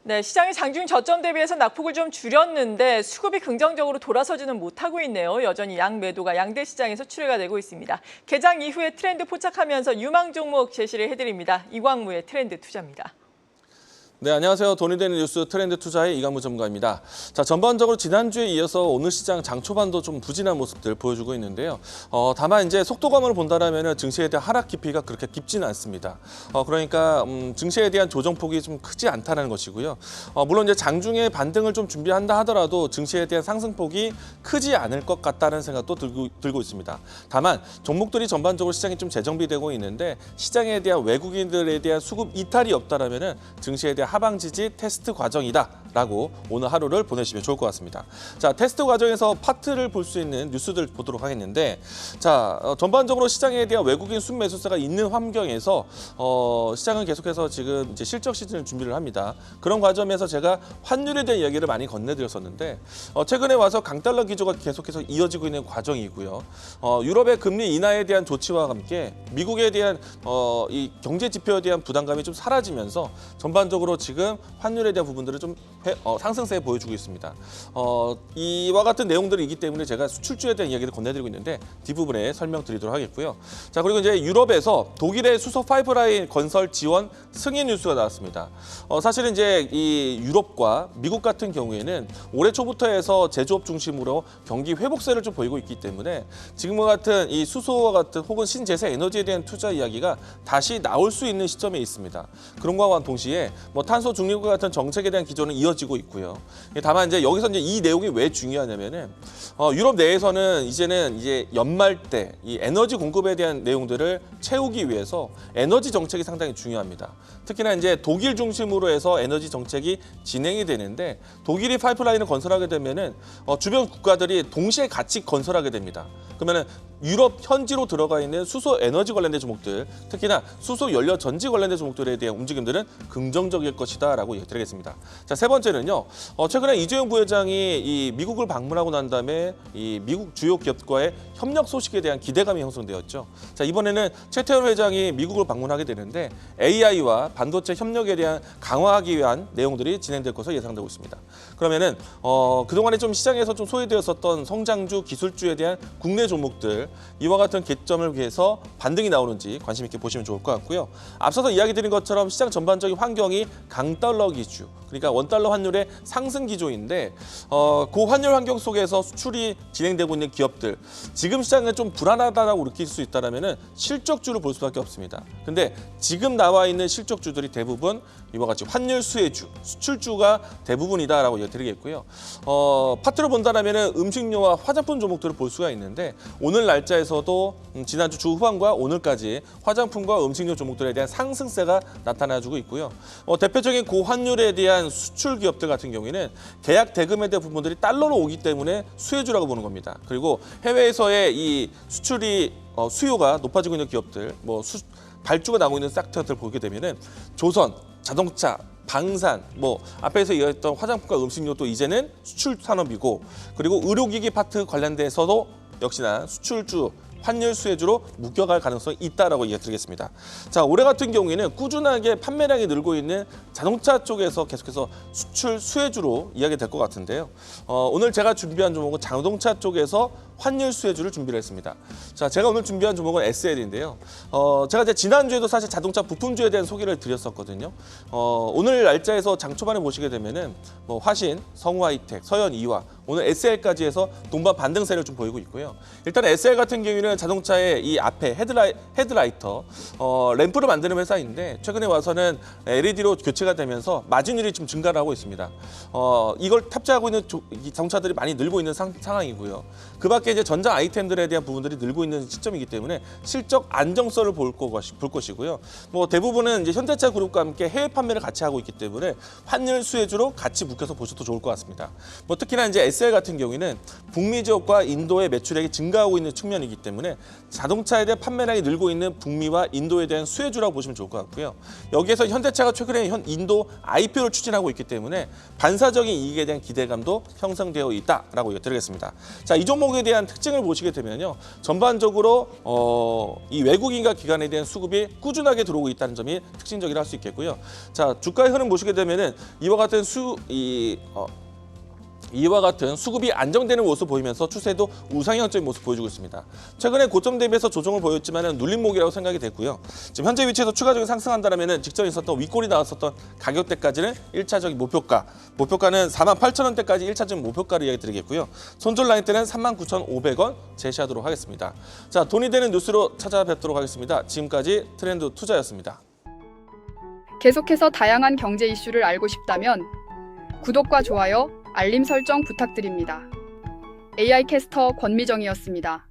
네, 시장이 장중 저점 대비해서 낙폭을 좀 줄였는데 수급이 긍정적으로 돌아서지는 못하고 있네요. 여전히 양매도가 양대 시장에서 출회가 되고 있습니다. 개장 이후에 트렌드 포착하면서 유망 종목 제시를 해드립니다. 이광무의 트렌드 투자입니다. 네, 안녕하세요. 돈이 되는 뉴스 트렌드 투자의 이광무 전문가입니다. 자, 전반적으로 지난주에 이어서 오늘 시장 장 초반도 좀 부진한 모습들 보여주고 있는데요. 다만 이제 속도감을 본다라면 증시에 대한 하락 깊이가 그렇게 깊지는 않습니다. 그러니까 증시에 대한 조정폭이 좀 크지 않다는 것이고요. 물론 이제 장중에 반등을 좀 준비한다 하더라도 증시에 대한 상승폭이 크지 않을 것 같다는 생각도 들고 있습니다. 다만 종목들이 전반적으로 시장이 좀 재정비되고 있는데 시장에 대한 외국인들에 대한 수급 이탈이 없다라면 증시에 대한 하방 지지 테스트 과정이다라고 오늘 하루를 보내시면 좋을 것 같습니다. 자, 테스트 과정에서 파트를 볼 수 있는 뉴스들 보도록 하겠는데, 자, 전반적으로 시장에 대한 외국인 순매수세가 있는 환경에서 시장은 계속해서 지금 이제 실적 시즌을 준비를 합니다. 그런 과정에서 제가 환율에 대한 이야기를 많이 건네드렸었는데 최근에 와서 강달러 기조가 계속해서 이어지고 있는 과정이고요. 유럽의 금리 인하에 대한 조치와 함께 미국에 대한 이 경제 지표에 대한 부담감이 좀 사라지면서 전반적으로 지금 환율에 대한 부분들을 좀 상승세 보여주고 있습니다. 이와 같은 내용들이기 때문에 제가 수출주에 대한 이야기를 건네드리고 있는데 뒷부분에 설명드리도록 하겠고요. 자, 그리고 이제 유럽에서 독일의 수소 파이프라인 건설 지원 승인 뉴스가 나왔습니다. 사실은 이제 이 유럽과 미국 같은 경우에는 올해 초부터 해서 제조업 중심으로 경기 회복세를 좀 보이고 있기 때문에 지금과 같은 이 수소와 같은 혹은 신재생 에너지에 대한 투자 이야기가 다시 나올 수 있는 시점에 있습니다. 그런 것과 동시에 탄소 중립과 같은 정책에 대한 기조는 이어지고 있고요. 다만 이제 여기서 이제 이 내용이 왜 중요하냐면은 유럽 내에서는 이제 연말 때 이 에너지 공급에 대한 내용들을 채우기 위해서 에너지 정책이 상당히 중요합니다. 특히나 이제 독일 중심으로 해서 에너지 정책이 진행이 되는데 독일이 파이프라인을 건설하게 되면은 주변 국가들이 동시에 같이 건설하게 됩니다. 그러면은 유럽 현지로 들어가 있는 수소 에너지 관련된 종목들, 특히나 수소 연료 전지 관련된 종목들에 대한 움직임들은 긍정적일 것이다라고 얘기드리겠습니다. 자, 세 번째는요. 최근에 이재용 부회장이 이 미국을 방문하고 난 다음에 이 미국 주요 기업과의 협력 소식에 대한 기대감이 형성되었죠. 자, 이번에는 최태원 회장이 미국을 방문하게 되는데 AI와 반도체 협력에 대한 강화하기 위한 내용들이 진행될 것으로 예상되고 있습니다. 그러면은 그동안에 좀 시장에서 좀 소외되었었던 성장주, 기술주에 대한 국내 종목들 이와 같은 개점을 위해서 반등이 나오는지 관심 있게 보시면 좋을 것 같고요. 앞서서 이야기 드린 것처럼 시장 전반적인 환경이 강달러 기조, 그러니까 원달러 환율의 상승 기조인데 그 환율 환경 속에서 수출이 진행되고 있는 기업들, 지금 시장은 좀 불안하다라고 느낄 수 있다라면은 실적주를 볼 수밖에 없습니다. 근데 지금 나와 있는 실적주들이 대부분 이와 같이 환율 수혜주, 수출주가 대부분이다라고 얘기드리겠고요. 파트로 본다라면은 음식료와 화장품 종목들을 볼 수가 있는데 오늘 날짜에서도 지난주 주 후반과 오늘까지 화장품과 음식료 종목들에 대한 상승세가 나타나주고 있고요. 대표적인 고환율에 대한 수출 기업들 같은 경우에는 계약 대금에 대한 부분들이 달러로 오기 때문에 수혜주라고 보는 겁니다. 그리고 해외에서의 이 수출이 수요가 높아지고 있는 기업들, 발주가 나오고 있는 섹터들 보게 되면은 조선, 자동차, 방산, 앞에서 이야기했던 화장품과 음식료도 이제는 수출 산업이고, 그리고 의료기기 파트 관련돼서도 역시나 수출주, 환율 수혜주로 묶여갈 가능성이 있다라고 이야기드리겠습니다. 자, 올해 같은 경우에는 꾸준하게 판매량이 늘고 있는 자동차 쪽에서 계속해서 수출 수혜주로 이야기될 것 같은데요. 오늘 제가 준비한 종목은 자동차 쪽에서 환율 수혜주를 준비를 했습니다. 자, 제가 오늘 준비한 종목은 SL인데요. 제가 이제 지난주에도 사실 자동차 부품주에 대한 소개를 드렸었거든요. 오늘 날짜에서 장 초반에 보시게 되면은 화신, 성우하이텍, 서현이화, 오늘 SL까지 해서 동반 반등세를 좀 보이고 있고요. 일단 SL 같은 경우에는 자동차의 이 앞에 헤드라이터, 램프를 만드는 회사인데 최근에 와서는 LED로 교체가 되면서 마진율이 좀 증가를 하고 있습니다. 이걸 탑재하고 있는 자동차들이 많이 늘고 있는 상황이고요. 그 밖에 이제 전자 아이템들에 대한 부분들이 늘고 있는 시점이기 때문에 실적 안정성을 볼 것이고요. 대부분은 이제 현대차 그룹과 함께 해외 판매를 같이 하고 있기 때문에 환율 수혜주로 같이 묶여서 보셔도 좋을 것 같습니다. 특히나 이제 SL 같은 경우에는 북미 지역과 인도의 매출액이 증가하고 있는 측면이기 때문에 자동차에 대한 판매량이 늘고 있는 북미와 인도에 대한 수혜주라고 보시면 좋을 것 같고요. 여기에서 현대차가 최근에 인도 IPO를 추진하고 있기 때문에 반사적인 이익에 대한 기대감도 형성되어 있다라고 드리겠습니다. 자, 이 종목에 대한 대한 특징을 보시게 되면요. 전반적으로 이 외국인과 기관에 대한 수급이 꾸준하게 들어오고 있다는 점이 특징적이라 할 수 있겠고요. 자, 주가의 흐름 보시게 되면은 이와 같은 수급이 안정되는 모습 보이면서 추세도 우상향적인 모습 보여주고 있습니다. 최근에 고점 대비해서 조정을 보였지만 눌림목이라고 생각이 됐고요. 지금 현재 위치에서 추가적인 상승한다면 직전에 있었던 윗골이 나왔었던 가격대까지는 1차적인 목표가는 48,000원대까지 1차적인 목표가를 이야기 드리겠고요. 손절 라인 때는 39,500원 제시하도록 하겠습니다. 자, 돈이 되는 뉴스로 찾아뵙도록 하겠습니다. 지금까지 트렌드 투자였습니다. 계속해서 다양한 경제 이슈를 알고 싶다면 구독과 좋아요, 알림 설정 부탁드립니다. AI 캐스터 권미정이었습니다.